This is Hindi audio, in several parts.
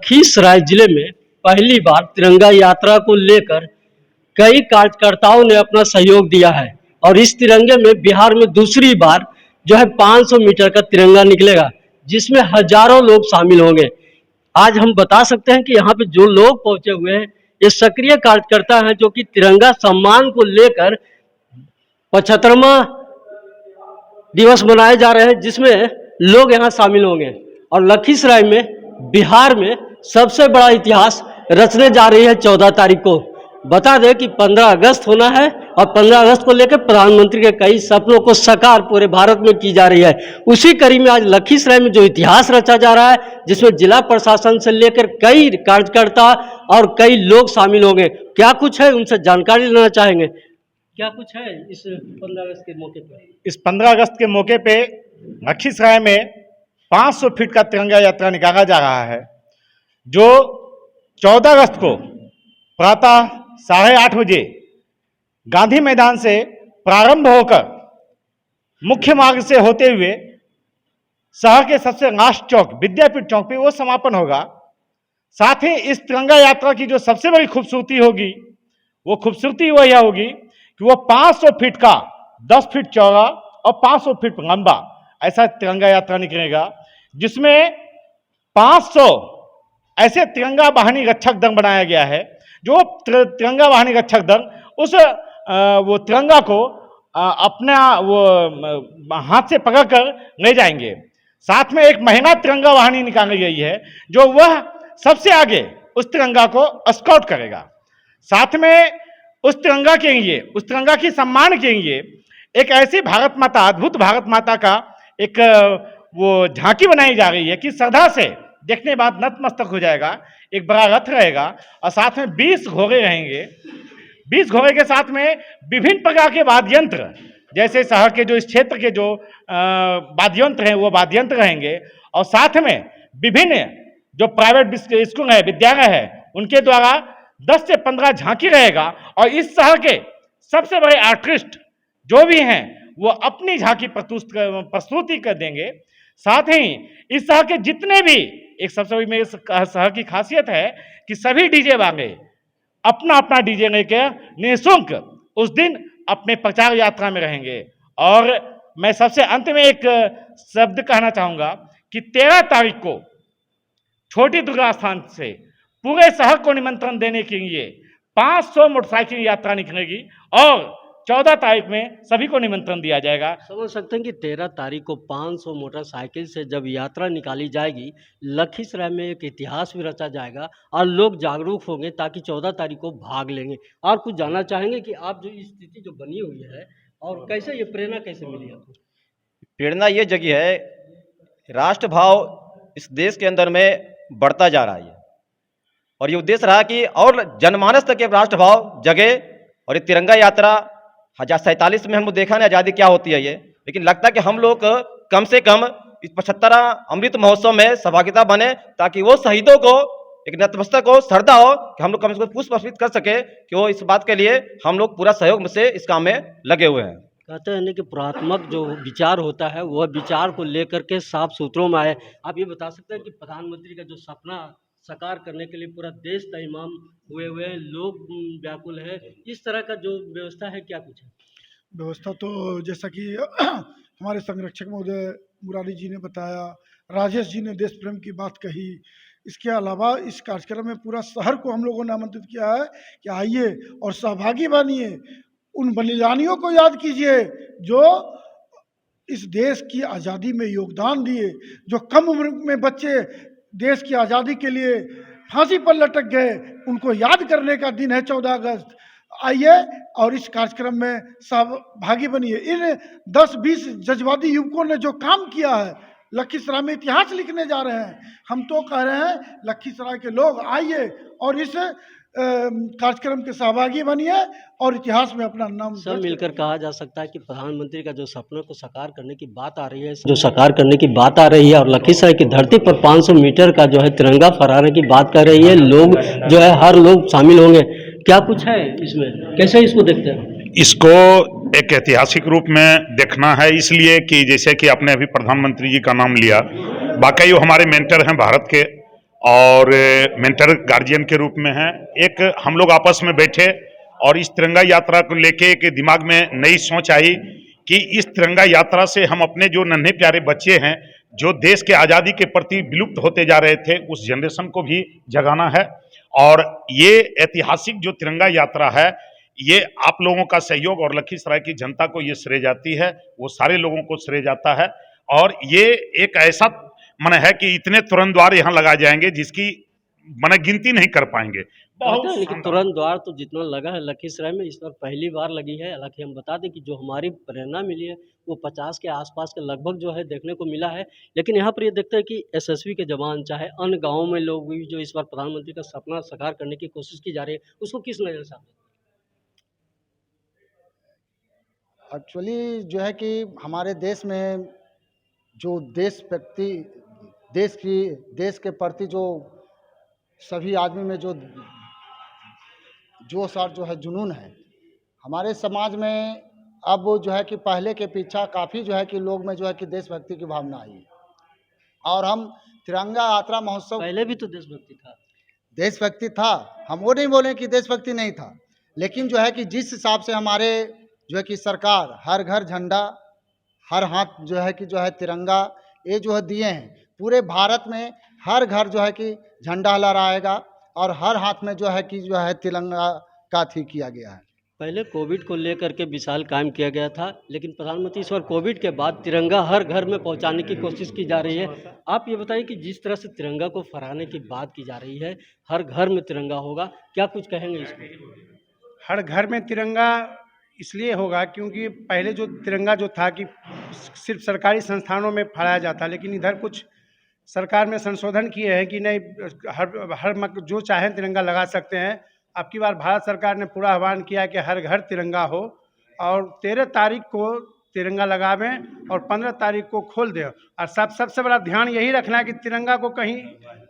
लखीसराय जिले में पहली बार तिरंगा यात्रा को लेकर कई कार्यकर्ताओं ने अपना सहयोग दिया है और इस तिरंगे में बिहार में दूसरी बार जो है 500 मीटर का तिरंगा निकलेगा, जिसमें हजारों लोग शामिल होंगे। आज हम बता सकते हैं कि यहाँ पे जो लोग पहुंचे हुए हैं ये सक्रिय कार्यकर्ता हैं जो कि तिरंगा सम्मान को लेकर 75वां दिवस मनाए जा रहे हैं, जिसमें लोग यहाँ शामिल होंगे। और लखीसराय में बिहार में सबसे बड़ा इतिहास रचने जा रही है 14 तारीख को। बता दें कि 15 अगस्त होना है और 15 अगस्त को लेकर प्रधानमंत्री के कई सपनों को साकार पूरे भारत में की जा रही है। उसी कड़ी में आज लखीसराय में जो इतिहास रचा जा रहा है, जिसमें जिला प्रशासन से लेकर कई कार्यकर्ता और कई लोग शामिल होंगे। क्या कुछ है उनसे जानकारी लेना चाहेंगे। क्या कुछ है इस 15 अगस्त के मौके पर? इस 15 अगस्त के मौके पे लखीसराय में 500 फीट का तिरंगा यात्रा निकाला जा रहा है, जो 14 अगस्त को प्रातः 8:30 बजे गांधी मैदान से प्रारंभ होकर मुख्य मार्ग से होते हुए शहर के सबसे लास्ट चौक विद्यापीठ चौक पे वो समापन होगा। साथ ही इस तिरंगा यात्रा की जो सबसे बड़ी खूबसूरती होगी, वो खूबसूरती वह यह होगी कि वो 500 फीट का 10 फीट चौड़ा और 500 फीट लंबा ऐसा तिरंगा यात्रा निकलेगा, जिसमें 500 ऐसे तिरंगा वाहिनी रक्षक दल बनाया गया है। जो तिरंगा वाहिनी रक्षक दल उस वो तिरंगा को अपना वो हाथ से पकड़कर ले जाएंगे। साथ में एक महिला तिरंगा वाहिनी निकाली गई है, जो वह सबसे आगे उस तिरंगा को एस्कॉर्ट करेगा। साथ में उस तिरंगा के लिए, उस तिरंगा की सम्मान के लिए एक ऐसी भारत माता, अद्भुत भारत माता का एक वो झांकी बनाई जा रही है कि श्रद्धा से देखने बाद नतमस्तक हो जाएगा। एक बड़ा रथ रहेगा और साथ में 20 घोड़े रहेंगे। 20 घोड़े के साथ में विभिन्न प्रकार के वाद्य यंत्र, जैसे शहर के जो इस क्षेत्र के जो वाद्य यंत्र हैं वो वाद्य यंत्र रहेंगे। और साथ में विभिन्न जो प्राइवेट स्कूल है, विद्यालय है, उनके द्वारा 10 से 15 झांकी रहेगा। और इस शहर के सबसे बड़े आर्टिस्ट जो भी हैं वो अपनी झांकी प्रस्तुति कर देंगे। साथ ही इस शहर के जितने भी, एक सबसे बड़ी मेरे शहर की खासियत है कि सभी डीजे वाले अपना अपना डीजे लेकर निःशुल्क उस दिन अपने प्रचार यात्रा में रहेंगे। और मैं सबसे अंत में एक शब्द कहना चाहूंगा कि 13 तारीख को छोटी दुर्गा स्थान से पूरे शहर को निमंत्रण देने के लिए 500 मोटरसाइकिल यात्रा निकलेगी और 14 तारीख में सभी को निमंत्रण दिया जाएगा। समझ सकते हैं कि 13 तारीख को 500 मोटरसाइकिल से जब यात्रा निकाली जाएगी, लखीसराय में एक इतिहास भी रचा जाएगा और लोग जागरूक होंगे ताकि 14 तारीख को भाग लेंगे। और कुछ जानना चाहेंगे कि आप जो स्थिति जो बनी हुई है और कैसे ये प्रेरणा कैसे मिली आपको? प्रेरणा ये जगी है, राष्ट्रभाव इस देश के अंदर में बढ़ता जा रहा है और ये उद्देश्य रहा कि और जनमानस तक के राष्ट्रभाव जगे। और ये तिरंगा यात्रा 1947 में हम लोग देखा ना आज़ादी क्या होती है ये, लेकिन लगता है कि हम लोग कम से कम इस 75 अमृत महोत्सव में सहभागिता बने, ताकि वो शहीदों को एक नतमस्तक हो, श्रद्धा हो कि हम लोग कम से कम पुष्प अर्पित कर सके कि वो इस बात के लिए हम लोग पूरा सहयोग से इस काम में लगे हुए हैं। कहते हैं कि पुरात्मक जो विचार होता है वह विचार को लेकर के साफ सूत्रों में आए। आप ये बता सकते हैं कि प्रधानमंत्री का जो सपना साकार करने के लिए पूरा देश तैमाम हुए हैं, लोग व्याकुल है। इस तरह का जो व्यवस्था है, क्या कुछ है? व्यवस्था तो जैसा कि हमारे संरक्षक महोदय मुरारी जी ने बताया, राजेश जी ने देश प्रेम की बात कही। इसके अलावा इस कार्यक्रम में पूरा शहर को हम लोगों ने आमंत्रित किया है कि आइए और सहभागी बनिए, उन बलिदानियों को याद कीजिए जो इस देश की आज़ादी में योगदान दिए, जो कम उम्र में बच्चे देश की आज़ादी के लिए फांसी पर लटक गए, उनको याद करने का दिन है 14 अगस्त। आइए और इस कार्यक्रम में सहभागी बनिए। इन 10-20 जज्बाती युवकों ने जो काम किया है, लखीसराय में इतिहास लिखने जा रहे हैं। हम तो कह रहे हैं लखीसराय के लोग आइए और इस कार्यक्रम के सहभागी बनिए और इतिहास में अपना नाम सब मिलकर कहा जा सकता है कि प्रधानमंत्री का जो सपनों को साकार करने की बात आ रही है, जो साकार करने की बात आ रही है, और लखीसराय की धरती पर 500 मीटर का जो है तिरंगा फहराने की बात कर रही है, लोग जो है हर लोग शामिल होंगे। क्या कुछ है इसमें, कैसे इसको देखते हैं? इसको एक ऐतिहासिक रूप में देखना है, इसलिए कि जैसे कि आपने अभी प्रधानमंत्री जी का नाम लिया, वाकई वो हमारे मेंटर हैं भारत के, और मेंटर गार्जियन के रूप में हैं। एक हम लोग आपस में बैठे और इस तिरंगा यात्रा को लेके एक दिमाग में नई सोच आई कि इस तिरंगा यात्रा से हम अपने जो नन्हे प्यारे बच्चे हैं, जो देश के आज़ादी के प्रति विलुप्त होते जा रहे थे, उस जनरेशन को भी जगाना है। और ये ऐतिहासिक जो तिरंगा यात्रा है, ये आप लोगों का सहयोग और लखीसराय की जनता को ये श्रेय जाती है, वो सारे लोगों को श्रेय जाता है। और ये एक ऐसा मन है कि इतने तुरंत द्वार यहाँ लगाए जाएंगे जिसकी मन गिनती नहीं कर पाएंगे। बहुत लेकिन तुरंत द्वार तो जितना लगा है लखीसराय में, इस बार पहली बार लगी है। हालांकि हम बता दें कि जो हमारी प्रेरणा मिली है वो 50 के आसपास के लगभग जो है देखने को मिला है। लेकिन यहाँ पर ये देखते हैं कि एसएसबी के जवान, चाहे अन्य गाँव में लोग भी जो इस बार प्रधानमंत्री का सपना साकार करने की कोशिश की जा रही है, उसको किस नज़र से? एक्चुअली जो है कि हमारे देश में जो देश के प्रति जो सभी आदमी में जो जोश और जो है जुनून है, हमारे समाज में अब जो है कि पहले के पीछा काफ़ी जो है कि लोग में जो है कि देशभक्ति की भावना आई है। और हम तिरंगा यात्रा महोत्सव, पहले भी तो देशभक्ति था। देशभक्ति था, हम वो नहीं बोले कि देशभक्ति नहीं था, लेकिन जो है कि जिस हिसाब से हमारे जो है कि सरकार हर घर झंडा, हर हाथ जो है कि जो है तिरंगा, ये जो है दिए हैं, पूरे भारत में हर घर जो है कि झंडा लहराएगा और हर हाथ में जो है कि जो है तिरंगा का थी किया गया है। पहले कोविड को लेकर के विशाल काम किया गया था, लेकिन प्रधानमंत्री इस बार कोविड के बाद तिरंगा हर घर में पहुंचाने की कोशिश की जा रही है। आप ये बताइए कि जिस तरह से तिरंगा को फहराने की बात की जा रही है, हर घर में तिरंगा होगा, क्या कुछ कहेंगे इसमें? हर घर में तिरंगा इसलिए होगा क्योंकि पहले जो तिरंगा जो था कि सिर्फ सरकारी संस्थानों में फहराया जाता, लेकिन इधर कुछ सरकार में संशोधन किए हैं कि नहीं, हर जो चाहें तिरंगा लगा सकते हैं। अब की बार भारत सरकार ने पूरा आह्वान किया कि हर घर तिरंगा हो, और 13 तारीख को तिरंगा लगावें और 15 तारीख को खोल दें। और सबसे बड़ा ध्यान यही रखना है कि तिरंगा को कहीं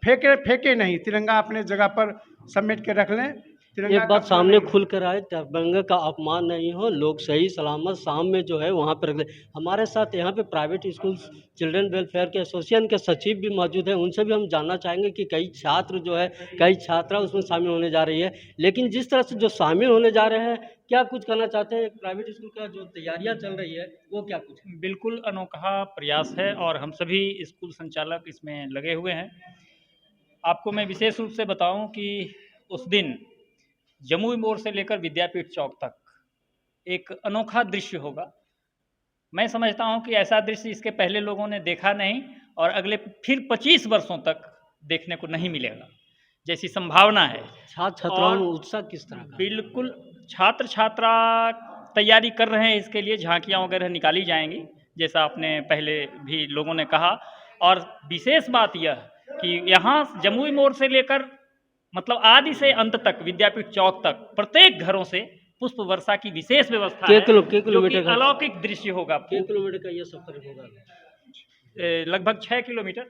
फेंके नहीं, तिरंगा अपने जगह पर समेट के रख लें। एक बात सामने खुल कर आए, तिरंगा का अपमान नहीं हो, लोग सही सलामत शाम में जो है वहाँ पर रख लें। हमारे साथ यहाँ पे प्राइवेट स्कूल चिल्ड्रन वेलफेयर के एसोसिएशन के सचिव भी मौजूद हैं, उनसे भी हम जानना चाहेंगे कि कई छात्र जो है, कई छात्रा उसमें शामिल होने जा रही है, लेकिन जिस तरह से जो शामिल होने जा रहे हैं, क्या कुछ करना चाहते हैं? प्राइवेट स्कूल का जो तैयारियाँ चल रही है वो क्या कुछ? बिल्कुल अनोखा प्रयास है और हम सभी स्कूल संचालक इसमें लगे हुए हैं। आपको मैं विशेष रूप से बताऊं कि उस दिन जमुई मोड़ से लेकर विद्यापीठ चौक तक एक अनोखा दृश्य होगा। मैं समझता हूं कि ऐसा दृश्य इसके पहले लोगों ने देखा नहीं और अगले फिर 25 वर्षों तक देखने को नहीं मिलेगा जैसी संभावना है। छात्र छात्राओं में उत्साह किस तरह का? बिल्कुल छात्र छात्रा तैयारी कर रहे हैं, इसके लिए झांकियाँ वगैरह निकाली जाएंगी जैसा आपने पहले भी लोगों ने कहा। और विशेष बात यह कि यहाँ जमुई मोड़ से लेकर मतलब आदि से अंत तक विद्यापीठ चौक तक प्रत्येक घरों से पुष्प वर्षा की विशेष व्यवस्था है, जो कि अलौकिक दृश्य होगा। कितने किलोमीटर का यह सफर होगा? लगभग 6 किलोमीटर,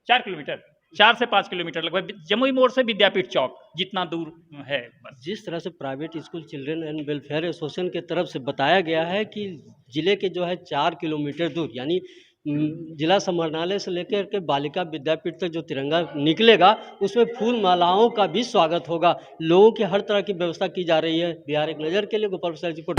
4 किलोमीटर, 4 से 5 किलोमीटर लगभग जमुई मोड़ से विद्यापीठ चौक जितना दूर है। बस जिस तरह से private school children and welfare association की तरफ से बताया गया है कि जिले के जो है 4 किलोमीटर दूर, यानी जिला समाहरणालय से लेकर के बालिका विद्यापीठ तक जो तिरंगा निकलेगा उसमें फूल मालाओं का भी स्वागत होगा। लोगों की हर तरह की व्यवस्था की जा रही है। बिहार एक नज़र के लिए गोपाल प्रसाद रिपोर्ट।